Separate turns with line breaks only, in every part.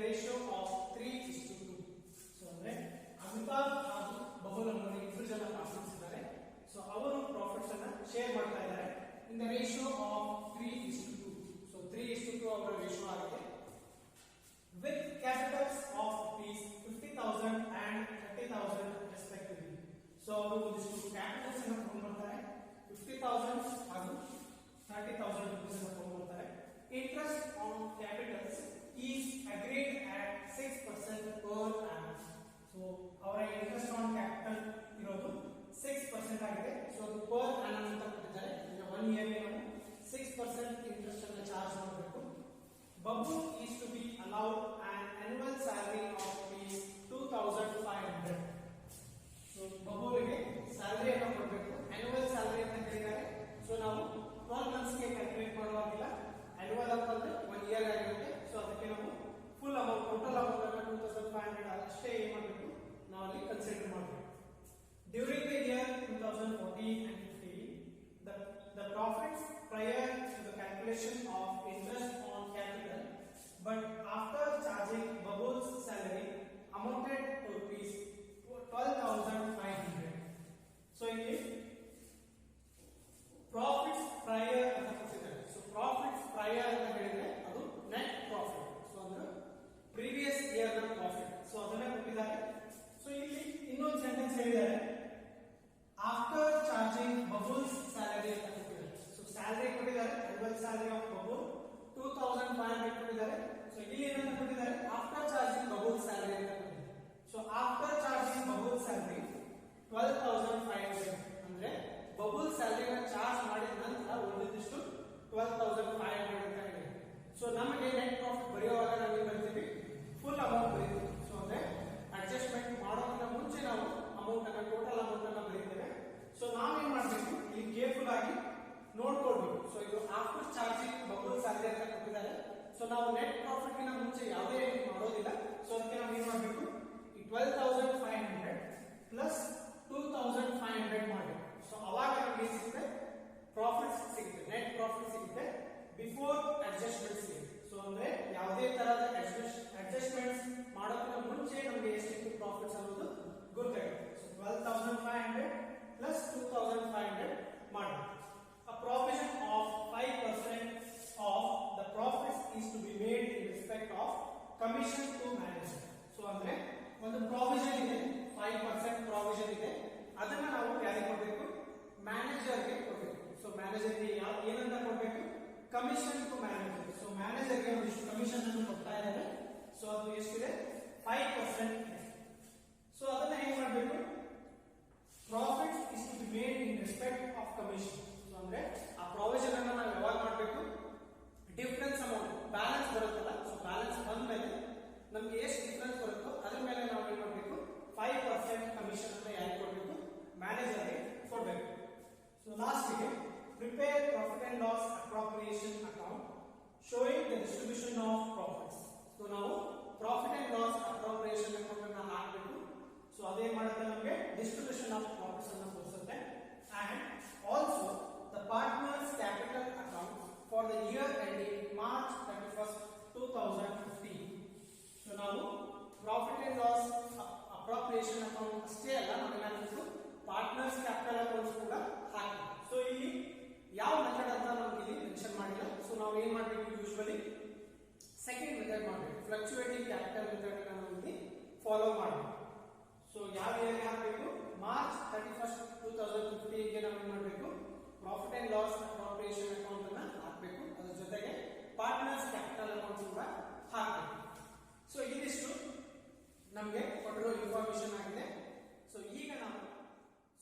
Ratio of 3:2. So ಅಂದ್ರೆ ಅಮಿತಾಬ್ ಹಾಗೂ bubble ಅನ್ನೋ ಇಬ್ಬರು ಜನ ಪಾರ್ಟ್ನರ್ಸ್ ಇದ್ದಾರೆ. ಸೊ ಅವರು ಪ್ರಾಫಿಟ್ಸ್ ಅನ್ನ ಶೇರ್ ಮಾಡ್ತಾ ಇದ್ದಾರೆ in the ratio of 3:2. So 3:2 ಅವರ ರೇಷಿಯೋ ಆಗಿದೆ. With capitals of rupees 50,000 and 30,000 respectively. So ಅವರು ಒಂದಿಷ್ಟು ಕ್ಯಾಪಿಟಲ್ಸ್ ಅನ್ನು ತಗೊಂಡ್ಬರ್ತಾರೆ. 50,000 ಹಾಗೂ 30,000 rupees ಅನ್ನು ತಗೊಂಡ್ಬರ್ತಾರೆ. Interest on capitals is agreed at 6% per annum. So ಅವರ ಇಂಟ್ರೆಸ್ಟ್ ಆನ್ ಕ್ಯಾಪಿಟಲ್ ಇರೋದು 6% ಆಗಿದೆ. ಸೊ ಅದು per annum ಅಂತ ಕೊಟ್ಟಿದ್ದಾರೆ. ಈಗ 1 ಇಯರ್ ಗೆ ನಾವು 6% ಇಂಟ್ರೆಸ್ಟ್ ಅನ್ನು ಚಾರ್ಜ್ ಮಾಡಬೇಕು. Babu is to be allowed an annual salary of ₹2,500. So Babu ಗೆ salary ಅನ್ನು ಕೊಡಬೇಕು. annual salary ಅಂತ ಹೇಳಿದ್ದಾರೆ. ಸೊ ನಾವು 12 months ಗೆ ಕ್ಯಾಲ್ಕುಲೇಟ್ ಮಾಡುವಾಗಿಲ್ಲ. annual ಅಂತಂದ್ರೆ 1 ಇಯರ್ ಆಗಿರುತ್ತೆ. ಸೊ ಅದಕ್ಕೆ ನಾವು ಫುಲ್ ಅಮೌಂಟ್ ಟೋಟಲ್ ಅಮೌಂಟ್ ಅನ್ನು 2,500 ಅಷ್ಟೇ ಏನು ಮಾಡಬೇಕು ನಾವು ಅಲ್ಲಿ ಕನ್ಸಿಡರ್ ಮಾಡಬೇಕು. During the year 2014 and 15, the profits prior to the calculation of interest on capital, but after charging Babu's salary amounted to rupees 12,500. So ಇಲ್ಲಿ profits prior ಅಂತ ಕೊಟ್ಟಿದ್ದಾರೆ. So profits prior ಅಂತ ಹೇಳಿದ್ರೆ ಅದು net profit. So ಅಂದ್ರೆ previous year ನ profit. So ಅದನ್ನ ಕೊಟ್ಟಿದ್ದಾರೆ. So ಇಲ್ಲಿ ಇನ್ನೊಂದು ಸೆಂಟೆನ್ಸ್ ಹೇಳಿದ್ದಾರೆ after charging Babu's salary ಅಂತ ಕೊಟ್ಟಿದ್ದಾರೆ. So salary ಕೊಟ್ಟಿದ್ದಾರೆ, annual salary of Babu 2,500 ಕೊಟ್ಟಿದ್ದಾರೆ. So ಇಲ್ಲಿ ಏನಂತ ಕೊಟ್ಟಿದ್ದಾರೆ after charging Babu's salary ಅಂತ ಕೊಟ್ಟಿದ್ದಾರೆ. So after charging Babu's salary 12,500 ಅಂದ್ರೆ Babu's salary ನ ಚಾರ್ಜ್ ಮಾಡಿದ ನಂತರ ಉಳಿದಿಷ್ಟು 12,500 ಅಂತ ಹೇಳಿದೆ. ಸೊ ನಮಗೆ ನೆಟ್ ಪ್ರಾಫಿಟ್ ಬರೆಯುವಾಗ ನಾವು ಏನು ಬರ್ತೀವಿ ಫುಲ್ ಅಮೌಂಟ್ ಬರೀತೀವಿ. ಸೊ ಅಂದ್ರೆ ಅಡ್ಜಸ್ಟ್ಮೆಂಟ್ ಮಾಡೋದಕ್ಕಿಂತ ಮುಂಚೆ ನಾವು ಅಮೌಂಟ್ ಅನ್ನು ಟೋಟಲ್ ಅಮೌಂಟ್ ಅನ್ನು ಬರೀತೇವೆ. ಸೊ ನಾವೇನ್ ಮಾಡಬೇಕು ಇಲ್ಲಿ ಕೇರ್ಫುಲ್ ಆಗಿ ನೋಡ್ಕೊಳ್ಬೇಕು. ಸೊ ಇದು ಆಫ್ಟರ್ ಚಾರ್ಜಿಂಗ್ Babu's salary ಅಂತ ಕೊಟ್ಟಿದ್ದಾರೆ. ಸೊ ನಾವು ನೆಟ್ ಪ್ರಾಫಿಟ್ ಗಿನ ಮುಂಚೆ ಯಾವುದೇ ಮಾಡೋದಿಲ್ಲ. ಸೊ ಅದಕ್ಕೆ ನಾವು ಏನು ಮಾಡಬೇಕು ಈ 12,500 ಪ್ಲಸ್ 2,500 ಮಾಡಬೇಕು. ಸೊ ಅವಾಗ ನಮಗೆ ಏನು ಸಿಗುತ್ತೆ ಪ್ರಾಫಿಟ್ ಸಿಗುತ್ತೆ, ನೆಟ್ ಪ್ರಾಫಿಟ್ ಸಿಗುತ್ತೆ ಬಿಫೋರ್ ಅಡ್ಜಸ್ಟ್ಮೆಂಟ್ಸ್. ಸೊ ಅಂದ್ರೆ ಯಾವುದೇ ತರಹದ ಅಡ್ಜಸ್ಟ್ಮೆಂಟ್ಸ್ ಮಾಡೋದಕ್ಕಿಂತ ಮುಂಚೆ ನಮಗೆ ಎಷ್ಟಿತ್ತು ಪ್ರಾಫಿಟ್ಸ್ ಅನ್ನೋದು ಗೊತ್ತಾಗುತ್ತೆ. ಸೊ 12,500 ಪ್ಲಸ್ 2,500 ಮಾಡಬೇಕು. A provision of 5% of the profits is to be made in respect of commission to manager. So ಅಂದ್ರೆ ಒಂದು ಪ್ರಾವಿಷನ್ ಇದೆ, 5% ಪ್ರಾವಿಷನ್ ಇದೆ. ಅದನ್ನ ನಾವು ಯಾರಿಗೆ ಕೊಡಬೇಕು ಮ್ಯಾನೇಜರ್ ಗೆ ಕೊಡಬೇಕು. ಸೊ ಮ್ಯಾನೇಜರ್ ಗೆ ಏನಂತ ಕೊಡಬೇಕು commission to manager. So manager ಗೆ ಒಂದಿಷ್ಟು ಕಮಿಷನ್ ಅನ್ನು ಕೊಡ್ತಾ ಇದ್ದಾರೆ. ಸೊ ಅದು ಎಷ್ಟಿದೆ 5% ಇದೆ. ಸೊ ಅದನ್ನ ಹೇಗೆ ಮಾಡಬೇಕು profit is to be made in respect of commission. So ಅಂದ್ರೆ ಆ ಪ್ರಾವಿಷನ್ ಅನ್ನು ನಾವು ಯಾವಾಗ ಮಾಡಬೇಕು ಡಿಫರೆನ್ಸ್ ಅಮೌಂಟ್ ಬ್ಯಾಲೆನ್ಸ್ ಬರುತ್ತಲ್ಲ. ಸೊ ಬ್ಯಾಲೆನ್ಸ್ ಬಂದ್ಮೇಲೆ ನಮ್ಗೆ ಎಷ್ಟು ಡಿಫರೆನ್ಸ್ ಬರುತ್ತೋ ಅದ್ರ ಮೇಲೆ ನಾವು ಏನು ಮಾಡಬೇಕು 5% ಕಮಿಷನ್ ಅಂತ ಯಾರಿಗೆ ಕೊಡಬೇಕು ಮ್ಯಾನೇಜರ್ಗೆ ಕೊಡಬೇಕು. ಸೊ ಲಾಸ್ಟ್ಗೆ prepare profit and loss appropriation account showing the distribution of profits. So ನಾವು profit and loss appropriation account ಅನ್ನು ಹಾಕಬೇಕು. ಸೊ ಅದೇ ಮಾಡುತ್ತೆ ನಮಗೆ ಡಿಸ್ಟ್ರಿಬ್ಯೂಷನ್ ಆಫ್ ಪ್ರಾಫಿಟ್ಸ್ ಅನ್ನು ತೋರಿಸುತ್ತೆ. And also the partners capital account for the year ending March 31st, 2015. So ನಾವು profit and loss appropriation account ಅಷ್ಟೇ ಅಲ್ಲ ನಾವೇನಾಗಬೇಕು ಪಾರ್ಟ್ನರ್ಸ್ ಕ್ಯಾಪಿಟಲ್ ಅಕೌಂಟ್ಸ್ ಕೂಡ ಹಾಕಬೇಕು. ಸೊ ಇಲ್ಲಿ ಯಾವ ಮೆಥಡ್ ಅಂತ ನಮ್ಗೆ ಇಲ್ಲಿ ಮೆನ್ಷನ್ ಮಾಡಿಲ್ಲ. ಸೊ ನಾವು ಏನ್ ಮಾಡಬೇಕು ಯೂಶುವಲಿ ಸೆಕೆಂಡ್ ಮೆಥಡ್ ಮಾಡಬೇಕು, ಫ್ಲಕ್ಚುಯೇಟಿಂಗ್ ಕ್ಯಾಪಿಟಲ್ ಮೆಥಡ್ ಅನ್ನು ನಾವು ಇಲ್ಲಿ ಫಾಲೋ ಮಾಡಬೇಕು. ಸೊ ಯಾವ ಇಯರ್ ಹಾಕಬೇಕು March 31st, 2015 ಗೆ ನಾವು ಏನು ಮಾಡಬೇಕು profit and loss appropriation account ಅನ್ನು ಹಾಕಬೇಕು. ಅದರ ಜೊತೆಗೆ ಪಾರ್ಟ್ನರ್ಸ್ ಕ್ಯಾಪಿಟಲ್ ಅಕೌಂಟ್ಸ್ ಕೂಡ ಹಾಕಬೇಕು. ಸೊ ಇದಿಷ್ಟು ನಮಗೆ ಕೊಟ್ಟಿರೋ ಇನ್ಫಾರ್ಮೇಶನ್ ಆಗಿದೆ. ಸೊ ಈಗ ನಾವು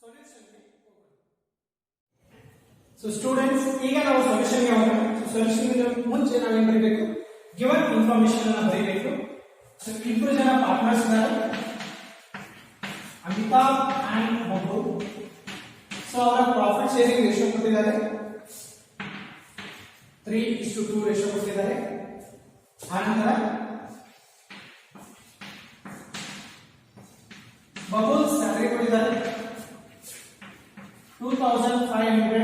ಸೊಲ್ಯೂಷನ್ ಗೆ ಹೋಗೋಣ. ಸೊ ಸ್ಟೂಡೆಂಟ್ಸ್ ಈಗ ನಾವು ಸೊಲ್ಯೂಷನ್ ಗೆ ಹೋಗೋಣ. ಸೊ ಸೊಲ್ಯೂಷನ್ ಗೆ ಮುಂಚೆ ನಾವು ಏನು ಬರೀಬೇಕು ಗಿವನ್ ಇನ್ಫಾರ್ಮೇಶನ್ ಅನ್ನು ಬರೀಬೇಕು. ಸೊ ಇಬ್ಬರು ಜನ ಪಾರ್ಟ್ನರ್ಸ್ ಇದ್ದಾರೆ ಅಮಿತಾಬ್ ಅಂಡ್ Babu. ಸೊ ಅವರ ಪ್ರಾಫಿಟ್ ಶೇರಿಂಗ್ ರೇಷಿಯೋ ಕೊಟ್ಟಿದ್ದಾರೆ 3:2 ರೇಷಿಯೋ ಕೊಟ್ಟಿದ್ದಾರೆ. ಆನಂತರ Babu's salary ಕೊಟ್ಟಿದ್ದಾರೆ 2,500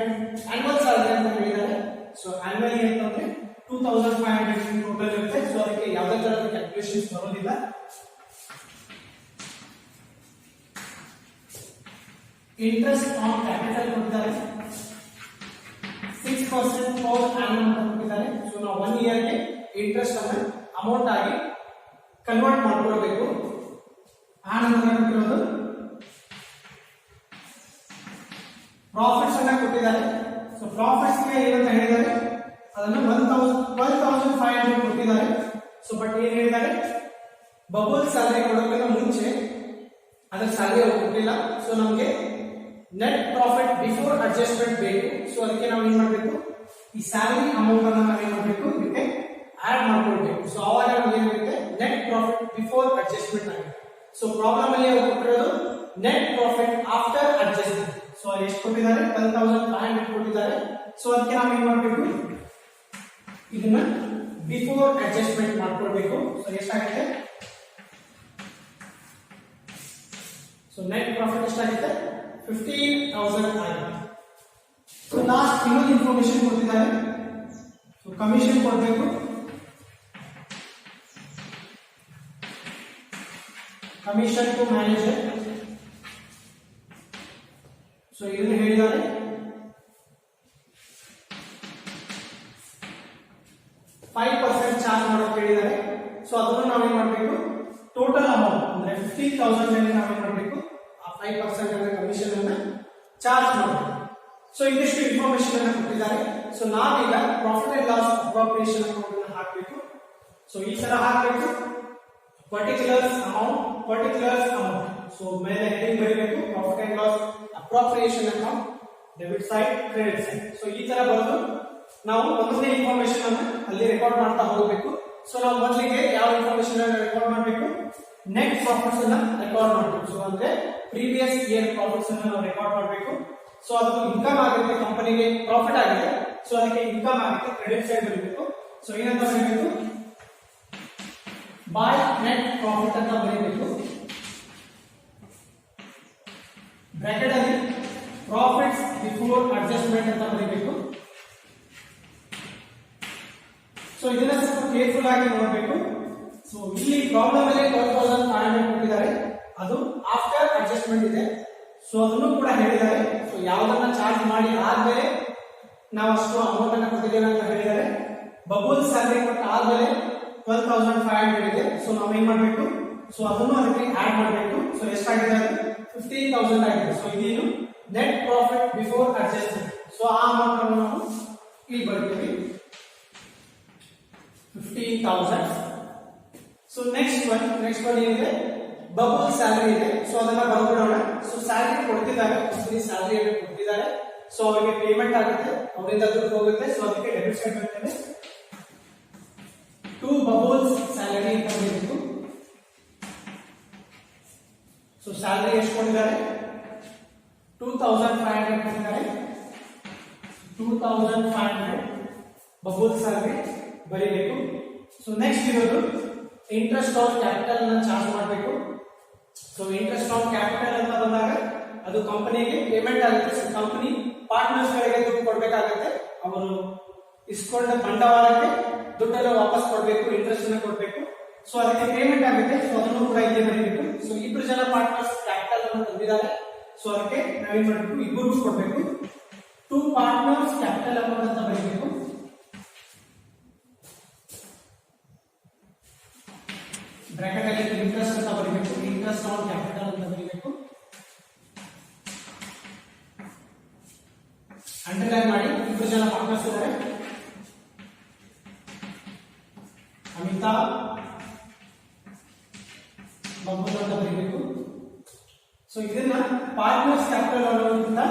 annual salary ಅಂತ ಹೇಳಿದ್ದಾರೆ. ಸೊ annually ಅಂತಂದ್ರೆ 2500 ಟೋಟಲ್ ಇರುತ್ತೆ. ಸೊ ಅದಕ್ಕೆ ಯಾವುದೇ ತರಹದ ಕ್ಯಾಲ್ಕುಲೇಷನ್ಸ್ ಬರೋದಿಲ್ಲ. ಇಂಟ್ರೆಸ್ಟ್ ಆನ್ ಕ್ಯಾಪಿಟಲ್ ಕೊಟ್ಟಿದ್ದಾರೆ 6% ಪರ್ ಆನಮ್ ಅಂತ ಕೊಟ್ಟಿದ್ದಾರೆ. ಸೊ ನಾವು 1 ಇಯರ್ ಗೆ ಇಂಟ್ರೆಸ್ಟ್ ಅನ್ನು ಅಮೌಂಟ್ ಆಗಿ ಕನ್ವರ್ಟ್ ಮಾಡ್ಕೊಳ್ಬೇಕು. ಆ ನಂತರ ಕೊಟ್ಟಿರೋದು ಪ್ರಾಫಿಟ್ಸ್ ಅನ್ನ ಕೊಟ್ಟಿದ್ದಾರೆ. ಸೊ ಪ್ರಾಫಿಟ್ಸ್ ಗೆ ಏನಂತ ಹೇಳಿದ್ದಾರೆ, ಅದನ್ನು 12,500 ಕೊಟ್ಟಿದ್ದಾರೆ. ಸೊ ಬಟ್ ಏನ್ ಹೇಳಿದ್ದಾರೆ, ಬಬಲ್ ಸ್ಯಾಲರಿ ಕೊಡೋಕ್ಕಿಂತ ಮುಂಚೆ ಅದರ ಸ್ಯಾಲರಿ ಅವ್ರು ಕೊಟ್ಟಿಲ್ಲ. ಸೊ ನಮಗೆ ನೆಟ್ ಪ್ರಾಫಿಟ್ ಬಿಫೋರ್ ಅಡ್ಜಸ್ಟ್ಮೆಂಟ್ ಬೇಕು. ಸೊ ಅದಕ್ಕೆ ನಾವು ಏನ್ ಮಾಡಬೇಕು, ಈ ಸ್ಯಾಲರಿ ಅಮೌಂಟ್ ಅನ್ನು ನಾವು ಏನ್ ಮಾಡಬೇಕು, ಇದಕ್ಕೆ ಆಡ್ ಮಾಡ್ಕೊಳ್ಬೇಕು. ಸೊ ಅವಾಗ ನಮ್ಗೆ ಏನಿರುತ್ತೆ, ನೆಟ್ ಪ್ರಾಫಿಟ್ ಬಿಫೋರ್ ಅಡ್ಜಸ್ಟ್ಮೆಂಟ್ ಆಗುತ್ತೆ. ಸೊ ಪ್ರಾಬ್ಲಮ್ ಅಲ್ಲಿ ಅವ್ರು ಕೊಟ್ಟಿರೋದು net profit after adjustment. So ಎಷ್ಟು ಕೊಟ್ಟಿದ್ದಾರೆ, 12,500 ಕೊಟ್ಟಿದ್ದಾರೆ. ಸೊ ಅದಕ್ಕೆ ನಾವು ಏನ್ ಮಾಡಬೇಕು, ಇದನ್ನ ಬಿಫೋರ್ ಅಡ್ಜಸ್ಟ್ಮೆಂಟ್ ಮಾಡ್ಕೊಳ್ಬೇಕು. ಸೊ ಎಷ್ಟಾಗುತ್ತೆ, ಸೊ ನೆಟ್ ಪ್ರಾಫಿಟ್ ಎಷ್ಟಾಗುತ್ತೆ, 15,000 ಆಗುತ್ತೆ. ಸೊ ಲಾಸ್ಟ್ ಇನ್ನೊಂದು ಇನ್ಫಾರ್ಮೇಶನ್ ಕೊಟ್ಟಿದ್ದಾರೆ. ಸೊ ಕಮಿಷನ್ ಕೊಡಬೇಕು. Commission to manager. ಸೊ ಇದನ್ನು ಹೇಳಿದ್ದಾರೆ. $5% ಚಾರ್ಜ್ ಮಾಡೋಕೆ ಹೇಳಿದ್ದಾರೆ. ಸೊ ಅದನ್ನು ನಾವೇನ್ ಮಾಡಬೇಕು, ಟೋಟಲ್ ಅಮೌಂಟ್ ಅಂದ್ರೆ 15,000 ಮೇಲೆ ನಾವೇನ್ ಮಾಡಬೇಕು, ಆ 5% ಅನ್ನ ಕಮಿಷನ್ ಅನ್ನ ಚಾರ್ಜ್ ಮಾಡಬೇಕು. ಸೊ ಇದಿಷ್ಟು ಇನ್ಫಾರ್ಮೇಶನ್ ಅನ್ನ ಕೊಟ್ಟಿದ್ದಾರೆ. ಸೊ ನಾವೀಗ profit and loss appropriation account ಅನ್ನು ಹಾಕಬೇಕು. ಸೊ ಈ ತರ ಹಾಕಬೇಕು, ಪರ್ಟಿಕ್ಯುಲರ್ಸ್ ಅಮೌಂಟ್. ಸೊ ಮೇಲೆ ಹೆಡಿಂಗ್ ಬರೀಬೇಕು, profit and loss appropriation account, debit side, credit side. So ಈ ತರ ಬರೆದು ನಾವು ಒಂದೊಂದೇ ಇನ್ಫಾರ್ಮೇಶನ್ ಅನ್ನು ಅಲ್ಲಿ ರೆಕಾರ್ಡ್ ಮಾಡ್ತಾ ಹೋಗಬೇಕು. ಸೊ ನಾವು ಮೊದಲಿಗೆ ಯಾವ ಇನ್ಫಾರ್ಮೇಶನ್ ಅನ್ನು ರೆಕಾರ್ಡ್ ಮಾಡಬೇಕು, ನೆಟ್ ಪ್ರಾಫಿಟ್ಸ್ ಅನ್ನ ರೆಕಾರ್ಡ್ ಮಾಡಬೇಕು. ಸೊ ಅಂದ್ರೆ ಪ್ರೀವಿಯಸ್ ಇಯರ್ ಪ್ರಾಫಿಟ್ಸ್ ಅನ್ನು ನಾವು ರೆಕಾರ್ಡ್ ಮಾಡಬೇಕು. ಸೊ ಅದು ಇನ್ಕಮ್ ಆಗುತ್ತೆ, ಕಂಪನಿಗೆ ಪ್ರಾಫಿಟ್ ಆಗಿದೆ. ಸೊ ಅದಕ್ಕೆ ಇನ್ಕಮ್ ಆಗುತ್ತೆ, ಕ್ರೆಡಿಟ್ ಸೈಡ್ ಬರೀಬೇಕು. ಸೊ ಏನಂತ ಬರೀಬೇಕು, ಬೈ ನೆಟ್ ಪ್ರಾಫಿಟ್ ಅಂತ ಬರೀಬೇಕು. ಬ್ರಾಕೆಟ್ ಅಲ್ಲಿ ಪ್ರಾಫಿಟ್ಸ್ ಬಿಫೋರ್ ಅಡ್ಜಸ್ಟ್ಮೆಂಟ್ ಅಂತ ಬರೀಬೇಕು. ಸೊ ಇದನ್ನ ಸ್ವಲ್ಪ ಕೇರ್ಫುಲ್ ಆಗಿ ನೋಡಬೇಕು. ಸೊ ಇಲ್ಲಿ ಪ್ರಾಬ್ಲಮ್ ಅಲ್ಲಿ 12,500 ಕೊಟ್ಟಿದ್ದಾರೆ, ಅದು ಆಫ್ಟರ್ ಅಡ್ಜಸ್ಟ್ಮೆಂಟ್ ಇದೆ. ಸೊ ಅದನ್ನು ಕೂಡ ಹೇಳಿದ್ದಾರೆ. ಸೊ ಯಾವುದನ್ನ ಚಾರ್ಜ್ ಮಾಡಿ ಆದ್ಮೇಲೆ ನಾವು ಅಷ್ಟು ಅಮೌಂಟ್ ಅನ್ನ ಕೊಟ್ಟಿದ್ದೇವೆ ಅಂತ ಹೇಳಿದ್ದಾರೆ. ಬಬಲ್ ಸ್ಯಾಲರಿ ಕೊಟ್ಟ ಆದ್ಮೇಲೆ 12,500 ಇದೆ. ಸೊ ನಾವು ಏನ್ ಮಾಡಬೇಕು, ಸೊ ಅದನ್ನು ಅದಕ್ಕೆ ಆಡ್ ಮಾಡಬೇಕು. ಸೊ ಎಷ್ಟಾಗಿದೆ, 15,000 ಆಗಿದೆ. ಸೊ ಇದೇನು net profit before adjustment. So ಆ ಅಮೌಂಟ್ ಅನ್ನು ನಾವು ಇಲ್ಲಿ ಬರ್ತೀವಿ, 15,000. ಸೊ ನೆಕ್ಸ್ಟ್ ಒನ್ ಏನಿದೆ, ಬಬಲ್ ಸ್ಯಾಲರಿ ಇದೆ. ಸೊ ಅದನ್ನ ಬರ್ಬಿಡೋಣ. ಸೊ ಸ್ಯಾಲರಿ ಕೊಡ್ತಿದ್ದಾರೆ, ಸ್ಯಾಲರಿ ಕೊಡ್ತಿದ್ದಾರೆ. ಸೊ ಅವರಿಗೆ ಪೇಮೆಂಟ್ ಆಗುತ್ತೆ, ಅವರಿಂದ ದುಡ್ಡು ಹೋಗುತ್ತೆ. ಸೊ ಅದಕ್ಕೆ ಡೆಬಿಟ್ ಸೈಡ್ ಬರ್ತದೆ. ಟು ಬಬಲ್ಸ್ ಸ್ಯಾಲರಿ ಅಂತ ಬರೀಬೇಕು. ಸೊ ಸ್ಯಾಲರಿ ಎಷ್ಟು ಕೊಟ್ಟಿದ್ದಾರೆ, 2,500 ಕೊಟ್ಟಿದ್ದಾರೆ. 2,500 ಬಬಲ್ ಸ್ಯಾಲರಿ ಬರೀಬೇಕು. ಸೊ ನೆಕ್ಸ್ಟ್ ಇರೋದು ಇಂಟ್ರೆಸ್ಟ್ ಆನ್ ಕ್ಯಾಪಿಟಲ್ ಅನ್ನ ಚಾರ್ಜ್ ಮಾಡಬೇಕು. ಸೊ ಇಂಟ್ರೆಸ್ಟ್ ಆನ್ ಕ್ಯಾಪಿಟಲ್ ಅಂತ ಬಂದಾಗ ಅದು ಕಂಪನಿಗೆ ಪೇಮೆಂಟ್ ಆಗುತ್ತೆ. ಸೊ ಕಂಪನಿ ಪಾರ್ಟ್ನರ್ಸ್ ಗಳಿಗೆ ದುಡ್ಡು ಕೊಡಬೇಕಾಗುತ್ತೆ. ಅವರು ಇಸ್ಕೊಂಡ ಬಂಡವಾಳಕ್ಕೆ ದುಡ್ಡನ್ನು ವಾಪಸ್ ಕೊಡಬೇಕು, ಇಂಟ್ರೆಸ್ಟ್ ಅನ್ನು ಕೊಡಬೇಕು. ಸೊ ಅದಕ್ಕೆ ಪೇಮೆಂಟ್ ಆಗುತ್ತೆ. ಸೊ ಅದನ್ನು ಕೂಡ ಇಲ್ಲಿ ಬರೀಬೇಕು. ಸೊ ಇಬ್ರು ಜನ ಪಾರ್ಟ್ನರ್ಸ್ ಕ್ಯಾಪಿಟಲ್ ಅನ್ನು ತಂದಿದ್ದಾರೆ. ಸೊ ಅದಕ್ಕೆ ನಾವೇನ್ ಮಾಡಬೇಕು, ಇಬ್ಬರಿಗೂ ಕೊಡಬೇಕು. 2 ಪಾರ್ಟ್ನರ್ಸ್ ಕ್ಯಾಪಿಟಲ್ ಅಮೌಂಟ್ ಅಂತ ಬರೀಬೇಕು. ಬ್ರಾಕೆಟ್ ಅಲ್ಲಿ ಇಂಟ್ರೆಸ್ಟ್ ಅಂತ ಬರೀಬೇಕು, ಇಂಟ್ರೆಸ್ಟ್ ಆನ್ ಕ್ಯಾಪಿಟಲ್ ಅಂತ ಬರೀಬೇಕು. ಅಂಡರ್ಲೈನ್ ಮಾಡಿ, ಇಬ್ಬರು ಜನ ಪಾರ್ಟ್ನರ್ಸ್ ಇದ್ದಾರೆ, ಅಮಿತಾಬ್, ಬಬ್ಬಲ್ ಅಂತ ಬರೀಬೇಕು. ಸೊ ಇದನ್ನ ಪಾರ್ಟ್ನರ್ಸ್ ಕ್ಯಾಪಿಟಲ್ ಅನ್ನೋದ್ರಿಂದ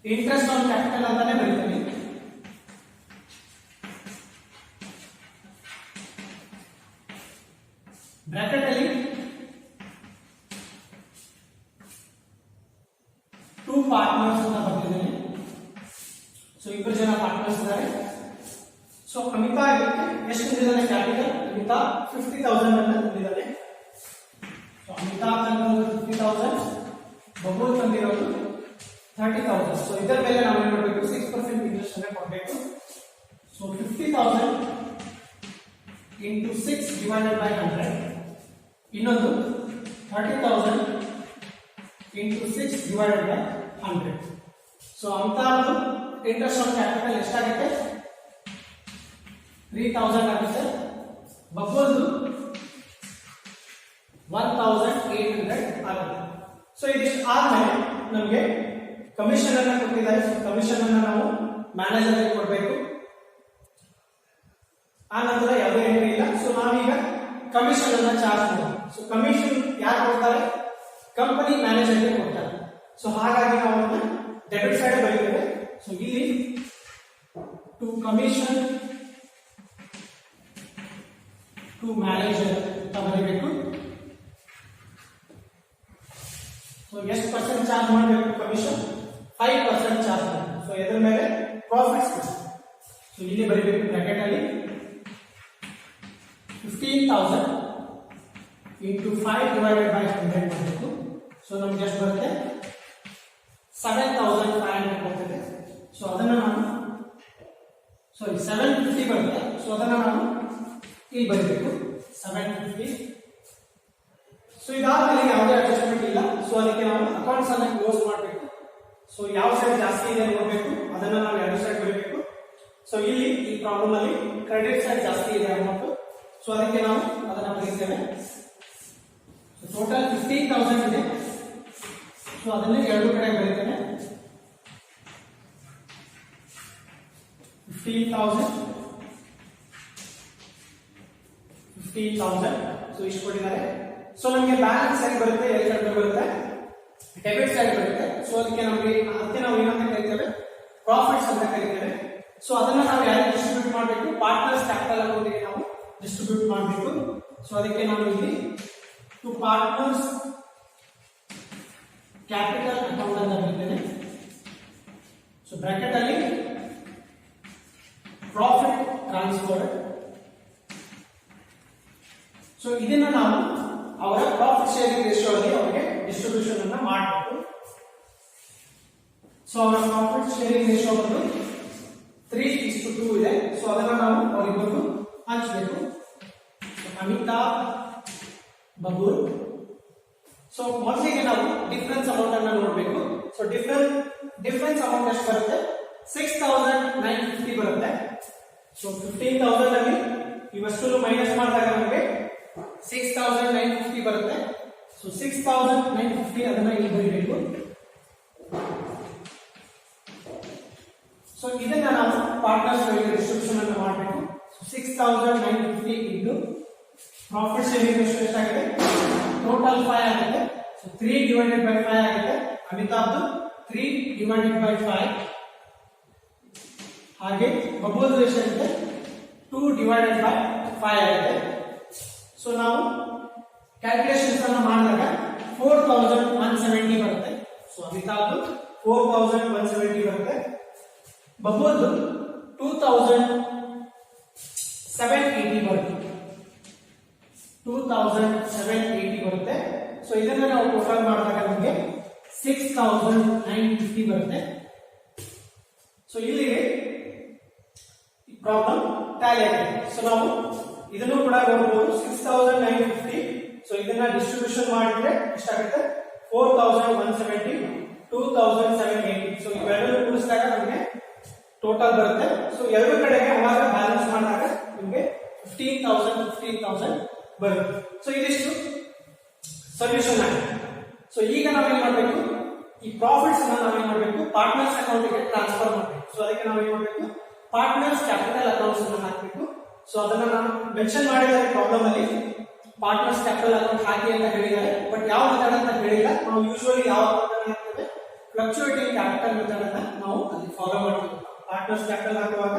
ಇಂಟ್ರೆಸ್ಟ್ ಆನ್ ಕ್ಯಾಪಿಟಲ್ ಅಂತಾನೆ ಬರೀತೀವಿ. ಬ್ರಾಕೆಟ್ ಅಲ್ಲಿ 2 ಪಾರ್ಟ್ನರ್ಸ್ ಅಂತ ಬರ್ತಿದ್ದೇನೆ. ಸೊ ಇಬ್ಬರು ಜನ ಪಾರ್ಟ್ನರ್ಸ್ ಇದ್ದಾರೆ. ಸೊ ಅಮಿತಾಬ್ ಎಷ್ಟು ತಂದಿದ್ದಾನೆ ಕ್ಯಾಪಿಟಲ್, ಅಮಿತಾಬ್ 50,000 ಅನ್ನ ತಂದಿದ್ದಾನೆ. ಸೊ ಅಮಿತಾಬ್ ತಂದಿರೋದು 50,000, ಬಬಲ್ ತಂದಿರೋದು 30,000. ಸೊ ಇದರ ಮೇಲೆ ನಾವು ಏನ್ ಮಾಡಬೇಕು, 6% ಇಂಟ್ರೆಸ್ಟ್ ಅನ್ನ ಕೊಡಬೇಕು. So 50,000 into 6 divided by 100. ಇನ್ನೊಂದು 30,000 into 6 divided by 100. ಸೊ ಅಂತ ಇಂಟ್ರೆಸ್ಟ್ ಆನ್ ಕ್ಯಾಪಿಟಲ್ ಎಷ್ಟಾಗುತ್ತೆ 3,000 ಆಗುತ್ತೆ. ಬಬ್ಬಲ್ದು 1,800 ಆಗುತ್ತೆ. ಸೊ ಇದಿಷ್ಟು ಆದ್ಮೇಲೆ ನಮಗೆ ಕಮಿಷನ್ ಅನ್ನ ಕೊಟ್ಟಿದ್ದಾರೆ. ಸೊ ಕಮಿಷನ್ ಅನ್ನ ನಾವು ಮ್ಯಾನೇಜರ್ ಕೊಡಬೇಕು. ಆ ನಂತರ ಯಾವುದೇ ಎಂಟ್ರಿ ಇಲ್ಲ. ಸೊ ನಾವೀಗ ಕಮಿಷನ್ ಅನ್ನ ಚಾರ್ಜ್ ಮಾಡೋಣ. ಸೊ ಕಮಿಷನ್ ಯಾರು ಕೊಡ್ತಾರೆ, ಕಂಪನಿ ಮ್ಯಾನೇಜರ್ಗೆ ಕೊಡ್ತಾರೆ. ಸೊ ಹಾಗಾಗಿ ನಾವು ಅದನ್ನ ಡೆಬಿಟ್ ಸೈಡ್ ಬರೀತೇವೆ. ಸೊ ಇಲ್ಲಿ ಟು ಕಮಿಷನ್ ಟು ಮ್ಯಾನೇಜರ್ ಅಂತ ಬರೀಬೇಕು. ಸೊ ಎಷ್ಟು ಪರ್ಸೆಂಟ್ ಚಾರ್ಜ್ ಮಾಡಬೇಕು ಕಮಿಷನ್, 5% ಚಾರ್ಜ್ ಮಾಡಬೇಕು. ಸೊ ಇದರ ಮೇಲೆ ಪ್ರಾಫಿಟ್ಸ್. ಸೊ ಇಲ್ಲಿ ಬರೀಬೇಕು ಬ್ರಾಕೆಟ್ ಅಲ್ಲಿ 15,000 into 5 divided by 100 ಮಾಡಬೇಕು. ಸೊ ನಮ್ಗೆ ಎಷ್ಟು ಬರುತ್ತೆ 7,500 ಬರ್ತದೆ. ಸೊ ಅದನ್ನ ನಾನು 750 ಬರುತ್ತೆ. ಸೊ ಅದನ್ನ ನಾನು ಇಲ್ಲಿ ಬರೀಬೇಕು 750. ಸೊ ಇದಾದ್ಮೇಲೆ ಯಾವುದೇ ಅಡ್ಜಸ್ಟ್ಮೆಂಟ್ ಇಲ್ಲ. ಸೊ ಅದಕ್ಕೆ ನಾವು ಅಕೌಂಟ್ಸ್ ಅನ್ನ ಕ್ಲೋಸ್ ಮಾಡಬೇಕು. ಸೊ ಯಾವ ಸೈಡ್ ಜಾಸ್ತಿ ಇದೆ ನೋಡಬೇಕು, ಅದನ್ನ ನಾವು ಎರಡು ಸೈಡ್ ಬರೀಬೇಕು. ಸೊ ಇಲ್ಲಿ ಈ ಪ್ರಾಬ್ಲಮ್ ಅಲ್ಲಿ ಕ್ರೆಡಿಟ್ ಸೈಡ್ ಜಾಸ್ತಿ ಇದೆ ಅಮೌಂಟ್. ಸೊ ಅದಕ್ಕೆ ನಾವು ಅದನ್ನ ಬರೀತೇವೆ. ಸೊ ಟೋಟಲ್ 15,000 ಇದೆ. ಸೊ ಅದನ್ನೇ ಎರಡು ಕಡೆ ಬರೀತೇನೆ 15,000. ಸೊ ಇಷ್ಟು ಕೊಟ್ಟಿದ್ದಾರೆ. ಸೊ ನಮಗೆ ಬ್ಯಾಲೆನ್ಸ್ ಸೈಡ್ ಬರುತ್ತೆ, ಎಲ್ಲಿ ಕಡಿಮೆ ಬರುತ್ತೆ ಡೆಬಿಟ್ ಸೈಡ್ ಬರುತ್ತೆ. ಸೊ ಅದಕ್ಕೆ ನಾವು ಏನಂತ ಕರಿತೇವೆ ಪ್ರಾಫಿಟ್ಸ್ ಅಂತ ಕರಿತೇವೆ. ಸೊ ಅದನ್ನ ನಾವು ಯಾರಿಗೆ ಡಿಸ್ಟ್ರಿಬ್ಯೂಟ್ ಮಾಡಬೇಕು, ಪಾರ್ಟ್ನರ್ಸ್ ಕ್ಯಾಪಿಟಲ್ ಅಕೌಂಟ್ಗೆ ನಾವು ಡಿಸ್ಟ್ರಿಬ್ಯೂಟ್ ಮಾಡಬೇಕು. ಸೊ ಅದಕ್ಕೆ ನಾವು ಇಲ್ಲಿ ಟು ಪಾರ್ಟ್ನರ್ಸ್ ಕ್ಯಾಪಿಟಲ್ ಅಕೌಂಟ್ ಅಂತ ಬರೀತೇನೆ. ಸೊ ಬ್ರಾಕೆಟ್ ಅಲ್ಲಿ ಪ್ರಾಫಿಟ್ ಟ್ರಾನ್ಸ್ಫರ್. ಸೊ ಇದನ್ನ ನಾವು ಅವರ ಪ್ರಾಫಿಟ್ ಶೇರಿಂಗ್ ರೇಷಿಯೋ ಅಲ್ಲಿ ಅವರಿಗೆ ಡಿಸ್ಟ್ರಿಬ್ಯೂಷನ್ ಅನ್ನ ಮಾಡಬೇಕು. ಸೊ ಅವರ ಪ್ರಾಫಿಟ್ ಶೇರಿಂಗ್ ರೇಷಿಯೋ ಬಂದು 3:2 ಇದೆ. ಸೊ ಅದನ್ನ ನಾವು ಅವರಿಬ್ಬರು ಹಂಚಬೇಕು. ಅಮಿತಾಬ್ ಬಬೂರ್. ಸೊ ಮೊದಲಿಗೆ ನಾವು ಡಿಫರೆನ್ಸ್ ಅಮೌಂಟ್ ಅನ್ನ ನೋಡಬೇಕು. ಸೊ ಡಿಫರೆನ್ಸ್ ಅಮೌಂಟ್ ಎಷ್ಟು ಬರುತ್ತೆ 6,950 ಬರುತ್ತೆ. ಸೊ 15,000 ಅಲ್ಲಿ ಇವಷ್ಟು ಮೈನಸ್ ಮಾಡಿದಾಗ ನಮಗೆ 6,950 ಬರುತ್ತೆ. ಸೊ 6,950 ಅದನ್ನ ಇಲ್ಲಿ ಬರೀಬೇಕು. ಸೊ ಇದನ್ನ ನಾವು ಪಾರ್ಟ್ನರ್ಸ್ ಡಿಸ್ಟ್ರಿಬ್ಯೂಷನ್ ಅನ್ನು ಮಾಡಬೇಕು. 6,950 ಇಂಟು ಪ್ರಾಫಿಟ್ ಶೇರಿಂಗ್ ರೇಷಿಯೋ ಎಷ್ಟಾಗಿದೆ ಟೋಟಲ್ 5 ಆಗುತ್ತೆ. ಸೊ 3 divided by 5 ಆಗುತ್ತೆ. ಅಮಿತಾಬ್ದು 3 divided by 5. ಹಾಗೆ ಬಬೂಲ್ ರೇಷಿಯೋ ಇದೆ 2 divided by 5 ಆಗುತ್ತೆ. ಸೊ ನಾವು ಕ್ಯಾಲ್ಕುಲೇಷನ್ಸ್ ಅನ್ನು ಮಾಡಿದಾಗ 4,170 ಬರುತ್ತೆ. ಸೊ ಅಮಿತಾಬ್ದು 4,170 ಬರುತ್ತೆ. ಬಬೂಲ್ದು 2,780 ಬರುತ್ತೆ. 2,780 ಬರುತ್ತೆ. ಸೊ ಇದನ್ನ ನಾವು ಟೋಟಲ್ ಮಾಡಿದಾಗ ನಮಗೆ 6,950 ಬರುತ್ತೆ. ಸೊ ಇಲ್ಲಿ ಪ್ರಾಬ್ಲಮ್ ಟ್ಯಾಲಿ ಆಗಿದೆ. ಸೊ ನಾವು ಇದನ್ನು ಕೂಡ ನೋಡಬಹುದು 6,950. ಸೊ ಇದನ್ನ ಡಿಸ್ಟ್ರಿಬ್ಯೂಷನ್ ಮಾಡಿದ್ರೆ ಎಷ್ಟಾಗುತ್ತೆ 4,170 2,780. ಸೊ ಇವೆರಡನ್ನು ಕೂಡಿಸಿದಾಗ ನಮಗೆ ಟೋಟಲ್ ಬರುತ್ತೆ. ಸೊ ಎರಡು ಕಡೆಗೆ ಅವಾಗ ಬ್ಯಾಲೆನ್ಸ್ ಮಾಡಿದಾಗ ನಿಮಗೆ 15,000 ಬರುತ್ತೆ. ಸೊ ಇದಿಷ್ಟು ಸೊಲ್ಯೂಷನ್ ಆಗಿದೆ. ಸೊ ಈಗ ನಾವೇನ್ ಮಾಡಬೇಕು, ಈ ಪ್ರಾಫಿಟ್ಸ್ ನಾವೇನ್ ಮಾಡಬೇಕು ಪಾರ್ಟ್ನರ್ಸ್ ಅಕೌಂಟ್ಗೆ ಟ್ರಾನ್ಸ್ಫರ್ ಮಾಡಬೇಕು. ಸೊ ಅದಕ್ಕೆ ನಾವೇನ್ ಮಾಡಬೇಕು ಪಾರ್ಟ್ನರ್ಸ್ ಕ್ಯಾಪಿಟಲ್ ಅಕೌಂಟ್ಸ್ ಅನ್ನು ಹಾಕಬೇಕು. ಸೊ ಅದನ್ನ ನಾನು ಮೆನ್ಷನ್ ಮಾಡಿದ್ದಾರೆ ಪ್ರಾಬ್ಲಮ್ ಅಲ್ಲಿ, ಪಾರ್ಟ್ನರ್ಸ್ ಕ್ಯಾಪಿಟಲ್ ಅಕೌಂಟ್ ಹಾಕಿ ಅಂತ ಹೇಳಿದ್ದಾರೆ. ಬಟ್ ಯಾವ ಮೆಥಡ್ ಅಂತ ಹೇಳಿಲ್ಲ. ನಾವು ಯೂಶುವಲಿ ಯಾವ ಮೆಥಡ್ ಹಾಕ್ತೇವೆ ಫ್ಲಕ್ಚುಯೇಟಿಂಗ್ ಕ್ಯಾಪಿಟಲ್ ಮೆಥಡ್ ಅನ್ನ ನಾವು ಅಲ್ಲಿ ಫಾಲೋ ಮಾಡ್ತೀವಿ. ಪಾರ್ಟ್ನರ್ಸ್ ಕ್ಯಾಪಿಟಲ್ ಹಾಕುವಾಗ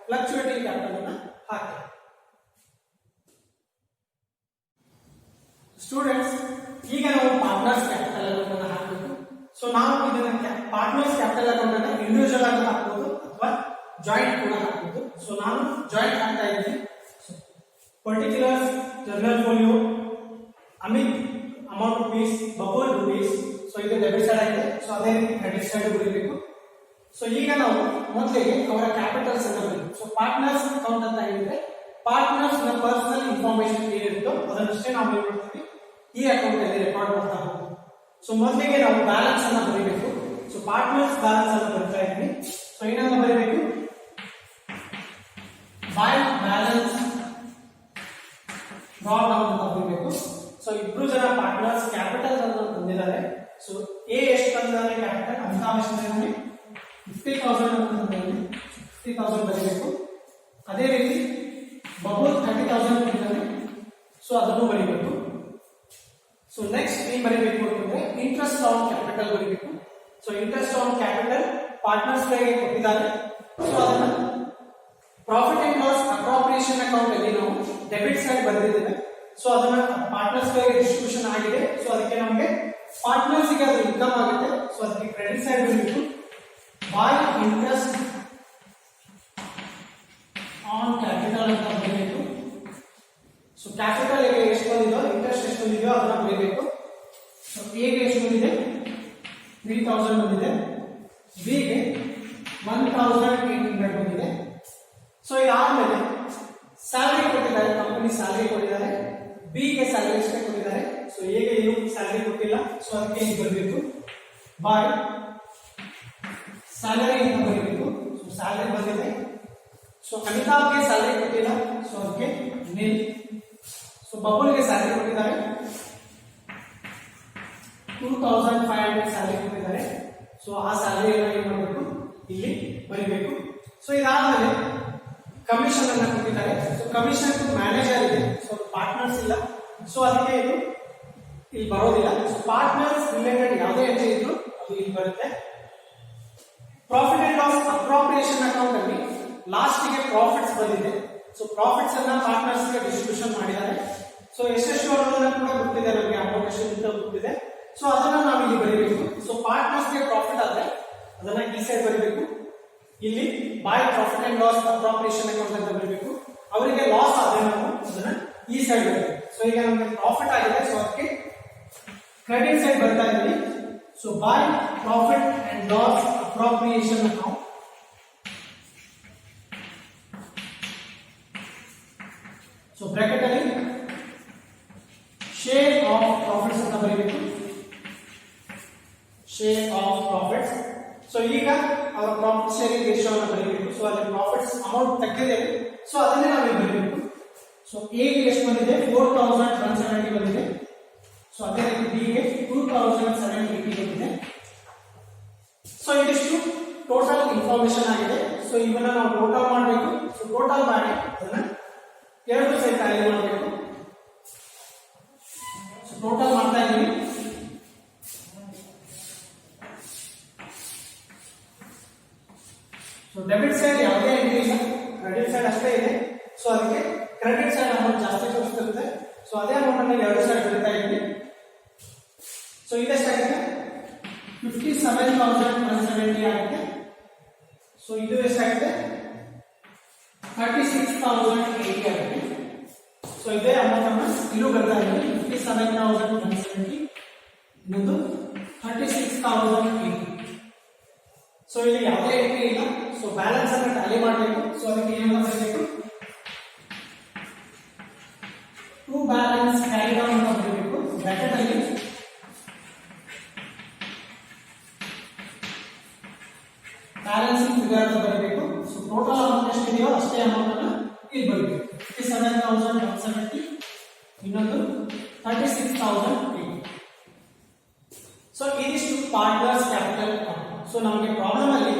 ಫ್ಲಕ್ಚುಯೇಟಿಂಗ್ ಕ್ಯಾಪಿಟಲ್ ಅನ್ನ ಹಾಕ್ತೇವೆ. ಸ್ಟೂಡೆಂಟ್ಸ್, ಈಗ ನಾವು ಪಾರ್ಟ್ನರ್ಸ್ ಕ್ಯಾಪಿಟಲ್ ಅಕೌಂಟ್ ಅನ್ನು ಹಾಕಬೇಕು. ಸೊ ನಾವು ಇದನ್ನ ಪಾರ್ಟ್ನರ್ಸ್ ಕ್ಯಾಪಿಟಲ್ ಅಕೌಂಟ್ ಅನ್ನ ಇಂಡಿವಿಜುವಲ್ ಆಗಿ ಹಾಕಬಹುದು ಅಥವಾ ಜಾಯಿಂಟ್ ಕೂಡ ಹಾಕಬಹುದು. ಸೊ ನಾನು ಜಾಯಿಂಟ್ ಹಾಕ್ತಾ ಇದ್ದೀನಿ. Particular journal folio Amit amount rupees, Babol rupees. So ಇದು ಡೆಬಿಟ್ ಸೈಡ್ ಆಗಿದೆ. ಸೊ ಅದೇ ರೀತಿ ಕ್ರೆಡಿಟ್ ಸೈಡ್ ಬರೀಬೇಕು. ಸೊ ಈಗ ನಾವು ಮೊದಲಿಗೆ ಅವರ ಕ್ಯಾಪಿಟಲ್ಸ್ ಅನ್ನು ಬರೀತೀವಿ. ಸೊ ಪಾರ್ಟ್ನರ್ಸ್ ಅಕೌಂಟ್ ಅಂತ ಹೇಳಿದ್ರೆ ಪಾರ್ಟ್ನರ್ಸ್ ನ ಪರ್ಸನಲ್ ಇನ್ಫಾರ್ಮೇಶನ್ ಏನಿರುತ್ತೋ ಅದನ್ನಷ್ಟೇ ನಾವು ಏನ್ ಮಾಡ್ತೀವಿ ಈ ಅಕೌಂಟ್ ಅಲ್ಲಿ ರೆಕಾರ್ಡ್ ಮಾಡ್ತಾ ಹೋಗ್ತೀವಿ. ಸೊ ಮೊದಲಿಗೆ ನಾವು ಬ್ಯಾಲೆನ್ಸ್ ಅನ್ನ ಬರೀಬೇಕು. ಸೊ ಪಾರ್ಟ್ನರ್ಸ್ ಬ್ಯಾಲೆನ್ಸ್ ಅನ್ನು ಬರೀತಾ ಇದ್ದೀನಿ. ಸೊ ಏನನ್ನ ಬರೀಬೇಕು, ಬೈ ಬ್ಯಾಲೆನ್ಸ್ ಡ್ರಾಪ್ ಡೌನ್ ಅಂತ ಬರೀಬೇಕು. ಸೊ ಇಬ್ರು ಜನ ಪಾರ್ಟ್ನರ್ಸ್ ಕ್ಯಾಪಿಟಲ್ ಅನ್ನು ತಂದಿದ್ದಾರೆ. ಸೊ ಎ ಎಷ್ಟು ತಂದಿದ್ದಾರೆ ಕ್ಯಾಪಿಟಲ್ ಅಂತಾಂಶ 50,000 ಅಂತ ತಂದಿದ್ದಾರೆ. 50,000 ಬರೀಬೇಕು. ಅದೇ ರೀತಿ ಬಬಲ್ 30,000 ತಂದಿದ್ದಾರೆ. ಸೊ ಅದನ್ನು ಬರೀಬೇಕು. ಸೊ ನೆಕ್ಸ್ಟ್ ಏನ್ ಬರೀಬೇಕು ಅಂತಂದ್ರೆ ಇಂಟ್ರೆಸ್ಟ್ ಆನ್ ಕ್ಯಾಪಿಟಲ್ ಬರೀಬೇಕು. So interest on capital partners ಗಳಿಗೆ ಕೊಟ್ಟಿದ್ದಾರೆ. ಸೊ ಅದನ್ನ profit and loss appropriation account ಅಲ್ಲಿ ನಾವು ಡೆಬಿಟ್ ಸೈಡ್ ಬರೆದಿದ್ದೇವೆ. ಸೊ ಅದನ್ನ ಪಾರ್ಟ್ನರ್ಸ್ ಗಳಿಗೆ ಡಿಸ್ಟ್ರಿಬ್ಯೂಷನ್ ಆಗಿದೆ. ಸೊ ಅದಕ್ಕೆ ನಮಗೆ ಪಾರ್ಟ್ನರ್ಸ್ ಗೆ ಅದು ಇನ್ಕಮ್ ಆಗುತ್ತೆ. ಸೊ ಅದಕ್ಕೆ ಕ್ರೆಡಿಟ್ ಸೈಡ್ ಬರಬೇಕು. ಬೈ ಇಂಟ್ರೆಸ್ಟ್ ಆನ್ ಕ್ಯಾಪಿಟಲ್ ಅಂತ ಬರಬೇಕು. ಸೊ ಕ್ಯಾಪಿಟಲ್ ಗೆ ಎಷ್ಟು ಬಂದಿದೋ ಇಂಟ್ರೆಸ್ಟ್ ಎಷ್ಟು ಬಂದಿದೆಯೋ ಅದನ್ನ ಬರಬೇಕು. ಸೊ ಎ ಗೆ ಎಷ್ಟು ಬಂದಿದೆ 3,000 ಬಂದಿದೆ. ಬಿ ಗೆ 1,800 ಬಂದಿದೆ. ಸೊ ಇದಾದ್ಮೇಲೆ ಸ್ಯಾಲರಿ ಕೊಟ್ಟಿದ್ದಾರೆ, ಕಂಪನಿ ಸ್ಯಾಲರಿ ಕೊಟ್ಟಿದ್ದಾರೆ. ಬಿ ಗೆ ಸ್ಯಾಲರಿ ಎಷ್ಟೇ ಕೊಟ್ಟಿದ್ದಾರೆ. ಸೊ ಎ ಗೆ ಏನು ಸ್ಯಾಲರಿ ಕೊಟ್ಟಿಲ್ಲ. ಸೊ ಅದಕ್ಕೆ ಏನು ಬರಬೇಕು, ಬೈ ಸ್ಯಾಲರಿ ಅಂತ ಬರಬೇಕು. ಸೊ ಸ್ಯಾಲರಿ ಬಂದಿದೆ. ಸೊ ಅಮಿತಾಬ್ಗೆ ಸ್ಯಾಲರಿ ಕೊಟ್ಟಿಲ್ಲ. ಸೊ ಅದಕ್ಕೆ ನಿಲ್. ಸೊ ಬಬುಲ್ಗೆ ಸ್ಯಾಲರಿ ಕೊಟ್ಟಿದ್ದಾರೆ. 2,500 ಸ್ಯಾಲರಿ ಕೊಟ್ಟಿದ್ದಾರೆ. ಸೊ ಆ ಸ್ಯಾಲರಿ ಏನ್ ಮಾಡಬೇಕು ಇಲ್ಲಿ ಬರೀಬೇಕು. ಸೊ ಇದಾದ್ಮೇಲೆ ಕಮಿಷನ್ ಅನ್ನ ಕೊಟ್ಟಿದ್ದಾರೆ. ಸೊ ಕಮಿಷನ್ ಮ್ಯಾನೇಜರ್ ಇದೆ. ಸೊ ಪಾರ್ಟ್ನರ್ಸ್ ಇಲ್ಲ. ಸೊ ಅದಕ್ಕೆ ಇದು ಇಲ್ಲಿ ಬರೋದಿಲ್ಲ. ಸೊ ಪಾರ್ಟ್ನರ್ಸ್ ರಿಲೇಟೆಡ್ ಯಾವುದೇ ಎಂಟ್ರಿ ಇದ್ರು ಅದು ಇಲ್ಲಿ ಬರುತ್ತೆ. Profit and loss appropriation account ಅಲ್ಲಿ ಲಾಸ್ಟ್ ಗೆ ಪ್ರಾಫಿಟ್ಸ್ ಬಂದಿದೆ. ಸೊ ಪ್ರಾಫಿಟ್ಸ್ ಅನ್ನ ಪಾರ್ಟ್ನರ್ಸ್ ಗೆ ಡಿಸ್ಟ್ರಿಬ್ಯೂಷನ್ ಮಾಡಿದ್ದಾರೆ. ಸೊ ಎಷ್ಟೆಷ್ಟು ಅನ್ನೋದನ್ನ ಕೂಡ ಗೊತ್ತಿದೆ ನಮಗೆ, ಅಮೌಂಟ್ ಎಷ್ಟು ಅಂತ ಗೊತ್ತಿದೆ. ಸೊ ಅದನ್ನ ನಾವು ಇಲ್ಲಿ ಬರೀಬೇಕು. ಸೊ ಪಾರ್ಟ್ನರ್ಸ್ ಗೆ ಪ್ರಾಫಿಟ್ ಆದ್ರೆ ಅದನ್ನ ಈ ಸೈಡ್ ಬರೀಬೇಕು. ಇಲ್ಲಿ by profit and loss appropriation account ಅಂತ ಬರೀಬೇಕು. ಅವರಿಗೆ ಲಾಸ್ ಆದ್ರೆ ನಾವು ಅದನ್ನ ಈ ಸೈಡ್ ಬರೀಬೇಕು. ಸೊ ಈಗ ನಮಗೆ ಪ್ರಾಫಿಟ್ ಆಗಿದೆ. ಸೊ ಅದಕ್ಕೆ ಕ್ರೆಡಿಟ್ ಸೈಡ್ ಬರ್ತಾ ಇದ್ದೀವಿ. So by profit and loss appropriation account. So bracket ಅಲ್ಲಿ ಶೇರ್ ಆಫ್ ಪ್ರಾಫಿಟ್ಸ್ ಅಂತ ಬರೀಬೇಕು. Share of profits. ಸೊ ಈಗ ಅವರ ಪ್ರಾಫಿಟ್ ಶೇರಿಂಗ್ ರೇಷಿಯೋ ಅನ್ನು ಬರೀಬೇಕು. ಸೊ ಅಲ್ಲಿ ಪ್ರಾಫಿಟ್ಸ್ ಅಮೌಂಟ್ ತೆಗೆದಿದ್ದೇವೆ. ಸೊ ಅದನ್ನೇ ನಾವು ಇಲ್ಲಿ ಬರೀಬೇಕು. ಸೊ ಎ ಗೆ ಎಷ್ಟು ಬಂದಿದೆ 4,170 ಬಂದಿದೆ. ಸೊ ಅದೇ ರೀತಿ ಬಿ ಗೆ 2,780 ಬಂದಿದೆ. ಸೊ ಇದಿಷ್ಟು ಟೋಟಲ್ ಇನ್ಫಾರ್ಮೇಶನ್ ಆಗಿದೆ. ಸೊ ಇವನ್ನ ನಾವು ಟೋಟಲ್ ಮಾಡಬೇಕು. ಸೊ ಟೋಟಲ್ ಮಾಡಿ ಅದನ್ನ ಎರಡು ಸೈಡ್ ಟ್ಯಾಲಿ ಮಾಡಬೇಕು. ಸೊ ಟೋಟಲ್ ಮಾಡ್ತಾ ಇದ್ದೀವಿ. ಸೊ ಡೆಬಿಟ್ ಸೈಡ್ ಯಾವುದೇ ಎಂಟ್ರಿ ಇಲ್ಲ, ಕ್ರೆಡಿಟ್ ಸೈಡ್ ಅಷ್ಟೇ ಇದೆ. ಸೊ ಅದಕ್ಕೆ ಕ್ರೆಡಿಟ್ ಸೈಡ್ ಅಮೌಂಟ್ ಜಾಸ್ತಿ ತೋರಿಸ್ತಿರುತ್ತೆ. ಸೊ ಅದೇ ಅಮೌಂಟ್ ಅನ್ನು ಎರಡು ಸೈಡ್ ಬರೀತಾ ಇದ್ದೀವಿ. ಸೊ ಇದೆಷ್ಟಾಗಿದೆ 57,170 ಆಗುತ್ತೆ. ಸೊ ಇದು ಎಷ್ಟಾಗಿದೆ 36,080 ಆಗುತ್ತೆ. ಸೊ ಇದೇ ಅಮೌಂಟ್ ಅನ್ನು ಇಲ್ಲೂ ಬರ್ತಾ ಇದ್ದೀವಿ. 57,170 ಇನ್ನೊಂದು 36,080. ಸೊ ಇಲ್ಲಿ ಯಾವುದೇ ಎಂಟ್ರಿ ಇಲ್ಲ. ಸೊ ಬ್ಯಾಲೆನ್ಸ್ ಅನ್ನು ಟ್ಯಾಲಿ ಮಾಡಬೇಕು. ಸೊ ಅದಕ್ಕೆ ಏನು ಮಾಡಬೇಕು, ಟು ಬ್ಯಾಲೆನ್ಸ್ ಕ್ಯಾರಿ ಡೌನ್ ಅಂತ ಬರಬೇಕು. ಬ್ರಾಕೆಟ್ ಅಲ್ಲಿ ಬ್ಯಾಲೆನ್ಸಿಂಗ್ ಫಿಗರ್ ಅಂತ ಬರಬೇಕು. ಸೊ ಟೋಟಲ್ ಅಮೌಂಟ್ ಎಷ್ಟಿದೆಯೋ ಅಷ್ಟೇ ಅಮೌಂಟ್ ಅನ್ನು ಇಲ್ಲಿ ಬರಬೇಕು. 57,170 ಇನ್ನೊಂದು 36,080. ಸೊ ಇದಿಷ್ಟು ಪಾರ್ಟ್ನರ್ಸ್ ಕ್ಯಾಪಿಟಲ್ ಅಕೌಂಟ್. ಸೊ ನಮಗೆ ಪ್ರಾಬ್ಲಮ್ ಅಲ್ಲಿ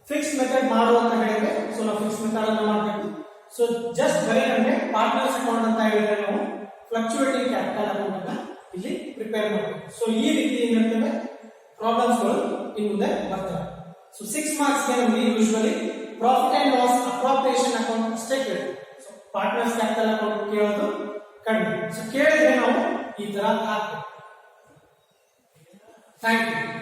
ಫಿಕ್ಸ್ ಮೆಥಡ್ ಮಾಡು ಅಂತ ಹೇಳಿದ್ರೆ ಸೊ ನಾವು ಫಿಕ್ಸ್ ಮೆಥಡ್ ಅನ್ನು ಮಾಡಬೇಕು. ಸೊ ಜಸ್ಟ್ ಬರೀ ನಮಗೆ ಪಾರ್ಟ್ನರ್ಸ್ ಅಕೌಂಟ್ ಅಂತ ಹೇಳಿದ್ರೆ ನಾವು ಫ್ಲಕ್ಚುಯೇಟಿಂಗ್ ಕ್ಯಾಪಿಟಲ್ ಅಕೌಂಟ್ ಅನ್ನ ಇಲ್ಲಿ ಪ್ರಿಪೇರ್ ಮಾಡಬೇಕು. ಸೊ ಈ ರೀತಿ ಏನಿರ್ತವೆ ಪ್ರಾಬ್ಲಮ್ಸ್ ಗಳು ಇನ್ನು ಮುಂದೆ ಬರ್ತವೆ. ಸೊ 6 ಮಾರ್ಕ್ಸ್ ಗೆ ನಮಗೆ usually profit and loss appropriation account ಅಷ್ಟೇ ಕೇಳ್ತೀವಿ. ಸೊ ಪಾರ್ಟ್ನರ್ಸ್ ಕ್ಯಾಪಿಟಲ್ ಅಕೌಂಟ್ ಕೇಳೋದು ಕಡಿಮೆ. ಸೊ ಕೇಳಿದ್ರೆ ನಾವು ಈ ತರ ಹಾಕ್ಬೇಕು. Thank you.